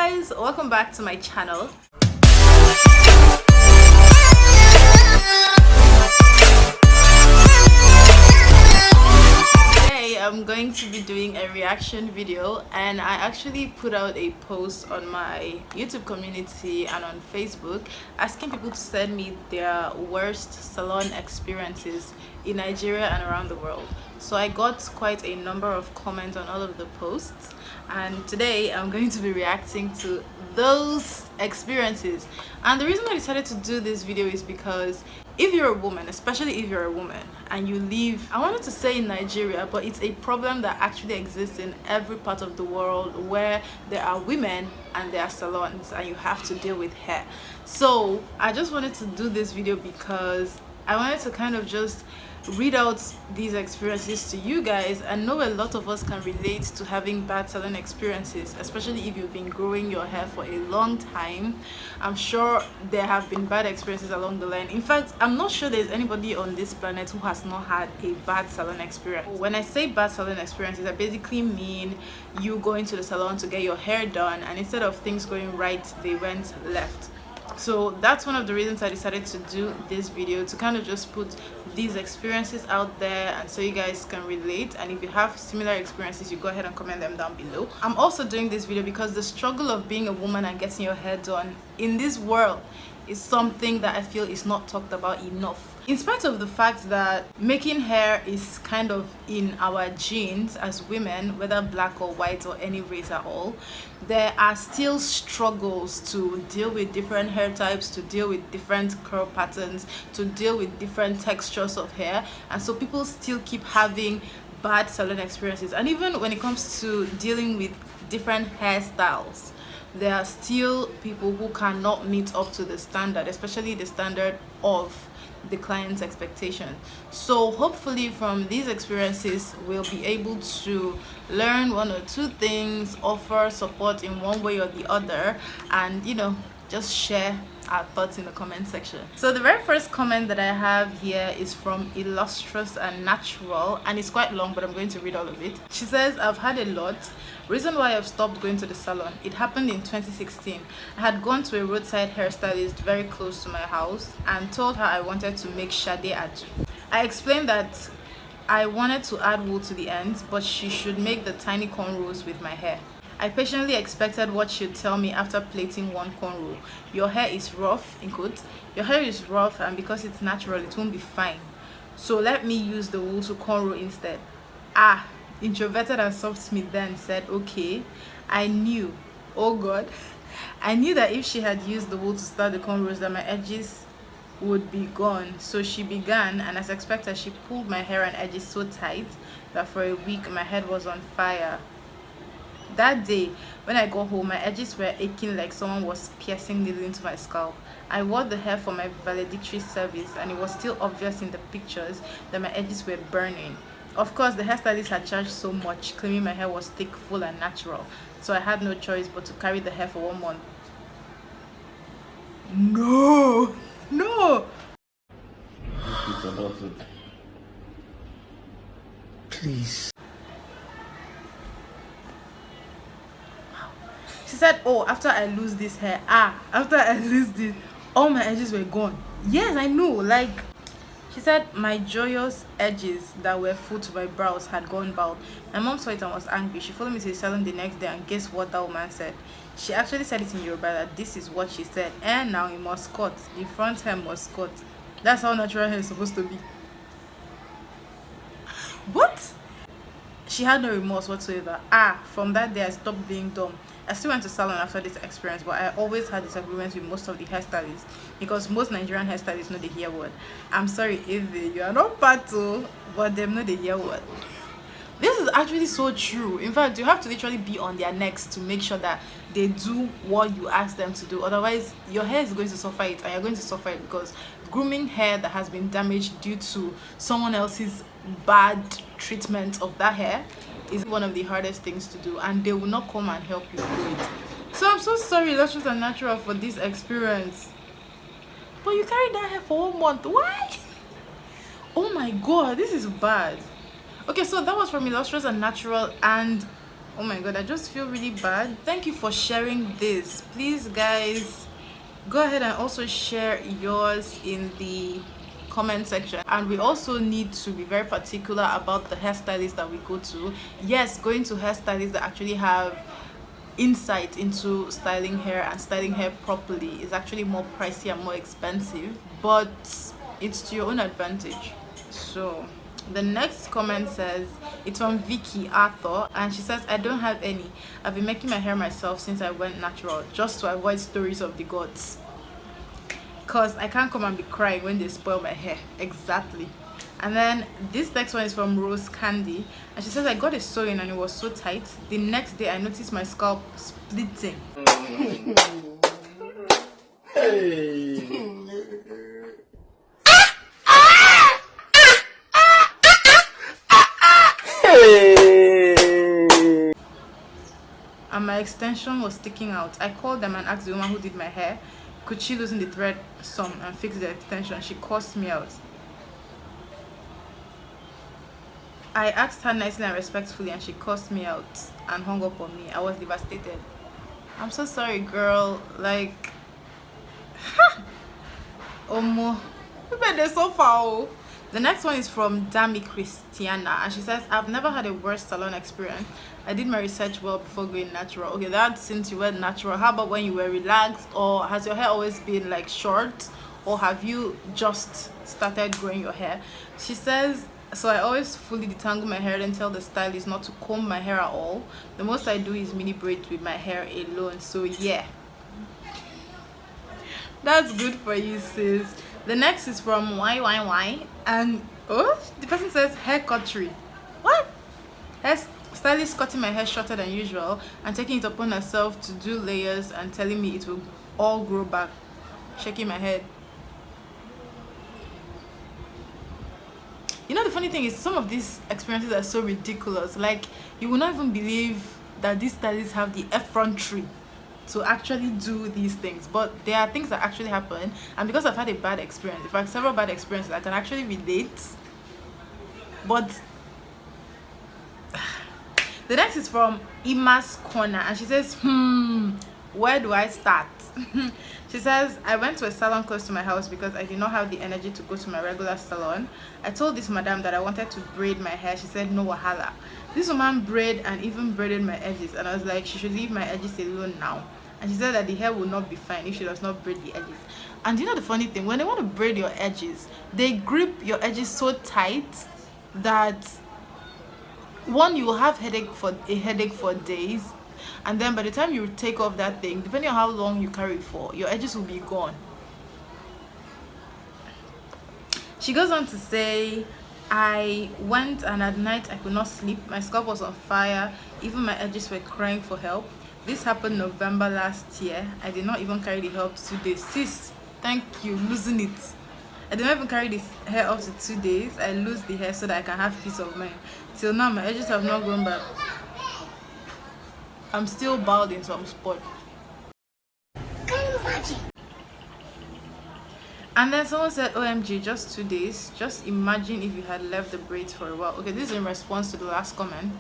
guys, welcome back to my channel. Today I'm going to be doing a reaction video, and I actually put out a post on my YouTube community and on Facebook asking people to send me their worst salon experiences in Nigeria and around the world. So I got quite a number of comments on all of the posts, and today I'm going to be reacting to those experiences. And the reason I decided to do this video is because if you're a woman, especially if you're a woman and you live, I wanted to say in Nigeria, but it's a problem that actually exists in every part of the world where there are women and there are salons and you have to deal with hair. So I just wanted to do this video because I wanted to kind of just read out these experiences to you guys and know a lot of us can relate to having bad salon experiences, especially if you've been growing your hair for a long time. I'm sure there have been bad experiences along the line. In fact, I'm not sure there's anybody on this planet who has not had a bad salon experience. When I say bad salon experiences, I basically mean you going to the salon to get your hair done, and instead of things going right, they went left. So that's one of the reasons I decided to do this video, to kind of just put these experiences out there and so you guys can relate. And if you have similar experiences, you go ahead and comment them down below. I'm also doing this video because the struggle of being a woman and getting your hair done in this world is something that I feel is not talked about enough. In spite of the fact that making hair is kind of in our genes as women, whether black or white or any race at all, there are still struggles to deal with different hair types, to deal with different curl patterns, to deal with different textures of hair. And so people still keep having bad salon experiences. And even when it comes to dealing with different hairstyles, there are still people who cannot meet up to the standard, especially the standard of the client's expectation. So hopefully from these experiences we'll be able to learn one or two things, offer support in one way or the other, and just share our thoughts in the comment section. So the very first comment that I have here is from Illustrious and Natural, and it's quite long, but I'm going to read all of it. She says, I've had a lot. Reason why I've stopped going to the salon: it happened in 2016. I had gone to a roadside hairstylist very close to my house and told her I wanted to make shade adu. I explained that I wanted to add wool to the ends, but she should make the tiny cornrows with my hair. I patiently expected what she'd tell me after plaiting one cornrow. Your hair is rough, in quotes. Your hair is rough, and because it's natural, it won't be fine. So let me use the wool to cornrow instead. Introverted and soft me then said, okay. I knew, oh God, I knew that if she had used the wool to start the cornrows, that my edges would be gone. So she began, and as expected, she pulled my hair and edges so tight that for a week my head was on fire. That day, when I got home, my edges were aching like someone was piercing needle into my scalp. I wore the hair for my valedictory service, and it was still obvious in the pictures that my edges were burning. Of course, the hairstylist had charged so much, claiming my hair was thick, full, and natural. So I had no choice but to carry the hair for 1 month. No! Please. She said, oh, after I lose this hair, after I lose this, all my edges were gone. Yes, I know, like, she said my joyous edges that were full to my brows had gone bald. My mom saw it and was angry. She followed me to the salon the next day, and guess what that woman said? She actually said it in Yoruba, that this is what she said. And now it must cut. The front hair must cut. That's how natural hair is supposed to be. What? She had no remorse whatsoever. From that day I stopped being dumb. I still went to salon after this experience, but I always had disagreements with most of the hairstylists because most Nigerian hairstylists know the hair word. I'm sorry if you are not part two, but them know the hair word. This is actually so true. In fact, you have to literally be on their necks to make sure that they do what you ask them to do. Otherwise, your hair is going to suffer it, and you're going to suffer it because grooming hair that has been damaged due to someone else's bad treatment of that hair is one of the hardest things to do, and they will not come and help you do it. So I'm so sorry, Illustrious and Natural, for this experience. But you carried that hair for 1 month. Why? Oh my God, this is bad. Okay, so that was from Illustrious and Natural, and Oh my god, I just feel really bad. Thank you for sharing this. Please guys, go ahead and also share yours in the comment section. And we also need to be very particular about the hairstylists that we go to. Yes, going to hairstylists that actually have insight into styling hair and styling hair properly is actually more pricey and more expensive, but it's to your own advantage. So the next comment says, it's from Vicky Arthur, and she says, I don't have any. I've been making my hair myself since I went natural, just to avoid stories of the gods, because I can't come and be crying when they spoil my hair. Exactly. And then this next one is from Rose Candy, and she says, I got a sew-in and it was so tight. The next day I noticed my scalp splitting. Hey. And my extension was sticking out. I called them and asked the woman who did my hair, could she loosen the thread some and fix the extension? She cursed me out. I asked her nicely and respectfully, and she cursed me out and hung up on me. I was devastated. I'm so sorry, girl. Like, Omo, you better so far. The next one is from Dami Christiana, and she says, I've never had a worse salon experience. I did my research well before going natural. Okay, that's since you went natural. How about when you were relaxed, or has your hair always been like short, or have you just started growing your hair? She says, so I always fully detangle my hair and tell the stylist not to comb my hair at all. The most I do is mini braids with my hair alone. So yeah, that's good for you, sis. The next is from YYY, and oh, the person says hair cuttery. What? Hair stylist cutting my hair shorter than usual and taking it upon herself to do layers and telling me it will all grow back. Shaking my head. You know, the funny thing is, some of these experiences are so ridiculous. Like, you will not even believe that these stylists have the effrontery to actually do these things, but there are things that actually happen. And because I've had a bad experience, in fact several bad experiences, I can actually relate. But the next is from Ima's Corner, and she says, where do I start? She says, I went to a salon close to my house because I did not have the energy to go to my regular salon. I told this madam that I wanted to braid my hair. She said, no wahala. This woman braided and even braided my edges, and I was like, she should leave my edges alone now. And she said that the hair will not be fine if she does not braid the edges. And you know the funny thing, when they want to braid your edges, they grip your edges so tight that one, you will have a headache for days, and then by the time you take off that thing, depending on how long you carry it for, your edges will be gone. She goes on to say, I went and at night I could not sleep. My scalp was on fire. Even my edges were crying for help. This happened November last year. I did not even carry the hair up to 2 days. Sis, thank you, losing it. I did not even carry this hair up to 2 days. I lose the hair so that I can have peace of mind. Till now, my edges have not grown back. I'm still bald in some spot. And then someone said, OMG, just 2 days. Just imagine if you had left the braids for a while. Okay, this is in response to the last comment.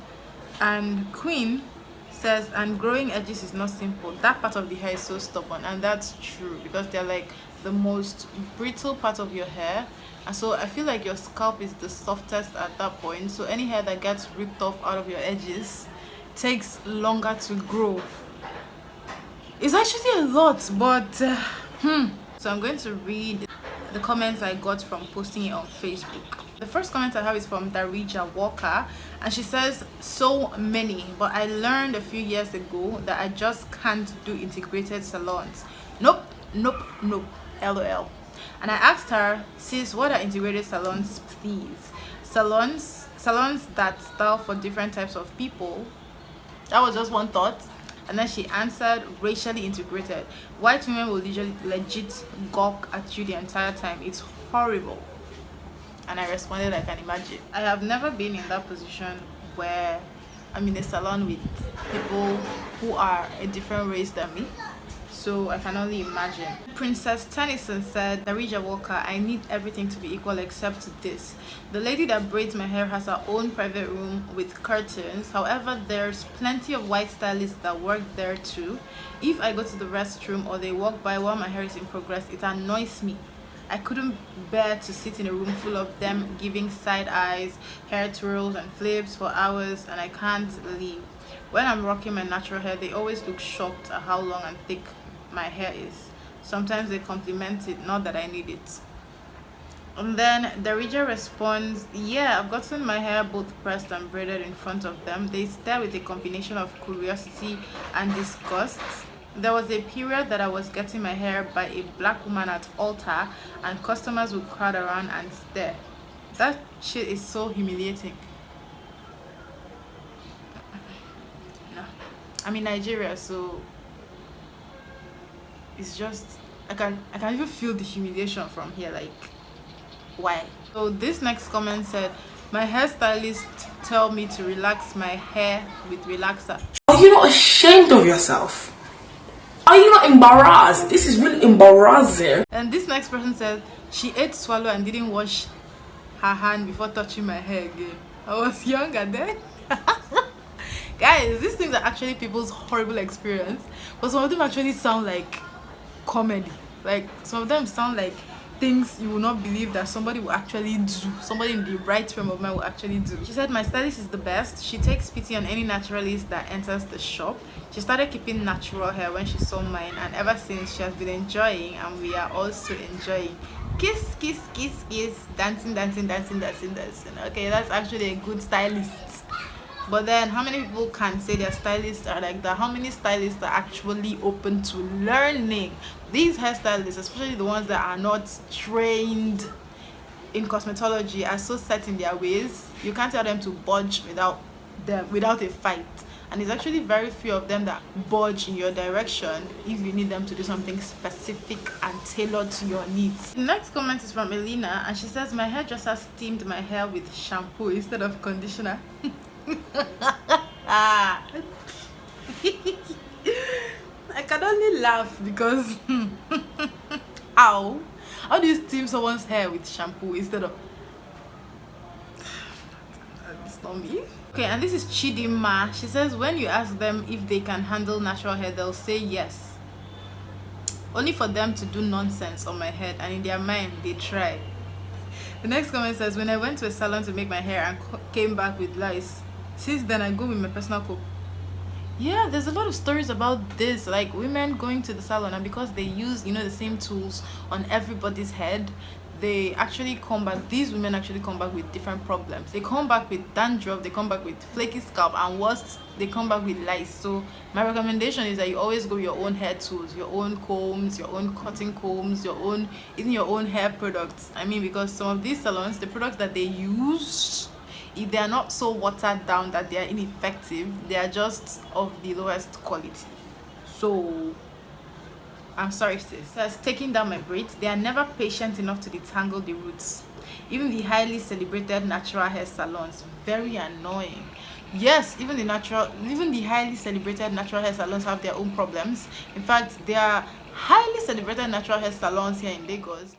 And Queen says, and growing edges is not simple. That part of the hair is so stubborn. And that's true, because they're like the most brittle part of your hair. And so I feel like your scalp is the softest at that point. So any hair that gets ripped off out of your edges takes longer to grow. It's actually a lot, but so I'm going to read the comments I got from posting it on Facebook. The first comment I have is from Darija Walker, and she says, so many, but I learned a few years ago that I just can't do integrated salons. Nope, LOL. And I asked her, sis, what are integrated salons, please? Salons that style for different types of people. That was just one thought. And then she answered, racially integrated. White women will legit gawk at you the entire time. It's horrible. And I responded, I can imagine. I have never been in that position where I'm in a salon with people who are a different race than me. so I can only imagine. Princess Tennyson said, Darija Walker, I need everything to be equal except this. The lady that braids my hair has her own private room with curtains. However, there's plenty of white stylists that work there too. If I go to the restroom or they walk by while my hair is in progress, it annoys me. I couldn't bear to sit in a room full of them giving side eyes, hair twirls and flips for hours, and I can't leave. When I'm rocking my natural hair, they always look shocked at how long and thick my hair is. Sometimes they compliment it, not that I need it. And then Darija responds, yeah, I've gotten my hair both pressed and braided in front of them. They stare with a combination of curiosity and disgust. There was a period that I was getting my hair by a black woman at Ulta, and customers would crowd around and stare. That shit is so humiliating. No, I'm in Nigeria, so it's just I can even feel the humiliation from here. Like, why? So this next comment said, my hairstylist tell me to relax my hair with relaxer. Are you not ashamed of yourself? Are you not embarrassed? This is really embarrassing. And this next person said, she ate swallow and didn't wash her hand before touching my hair again. I was younger then. Guys, these things are actually people's horrible experience, but some of them actually sound like comedy. Like, some of them sound like things you will not believe that somebody will actually do, somebody in the right frame of mind will actually do. She said, my stylist is the best. She takes pity on any naturalist that enters the shop. She started keeping natural hair when she saw mine, and ever since she has been enjoying, and we are also enjoying. Kiss, kiss, kiss, kiss, dancing, dancing, dancing, dancing, dancing. Okay, that's actually a good stylist. But then, how many people can say their stylists are like that? How many stylists are actually open to learning? These hairstylists, especially the ones that are not trained in cosmetology, are so set in their ways. You can't tell them to budge without a fight. And it's actually very few of them that budge in your direction if you need them to do something specific and tailored to your needs. The next comment is from Elena, and she says, my hairdresser steamed my hair with shampoo instead of conditioner. I can only laugh because how do you steam someone's hair with shampoo instead of it's not me. Okay, and this is Chidima. She says, when you ask them if they can handle natural hair, they'll say yes, only for them to do nonsense on my head, and in their mind they try. The next comment says, when I went to a salon to make my hair and came back with lice, since then I go with my personal coat. Yeah, there's a lot of stories about this, like women going to the salon, and because they use, you know, the same tools on everybody's head, they actually come back, these women actually come back with different problems. They come back with dandruff, they come back with flaky scalp, and worse, they come back with lice. So my recommendation is that you always go with your own hair tools, your own combs, your own cutting combs, even your own hair products. I mean, because some of these salons, the products that they use, if they are not so watered down that they are ineffective, they are just of the lowest quality. So I'm sorry, sis. As taking down my braids, they are never patient enough to detangle the roots. Even the highly celebrated natural hair salons, very annoying. Yes, even the highly celebrated natural hair salons have their own problems. In fact, there are highly celebrated natural hair salons here in Lagos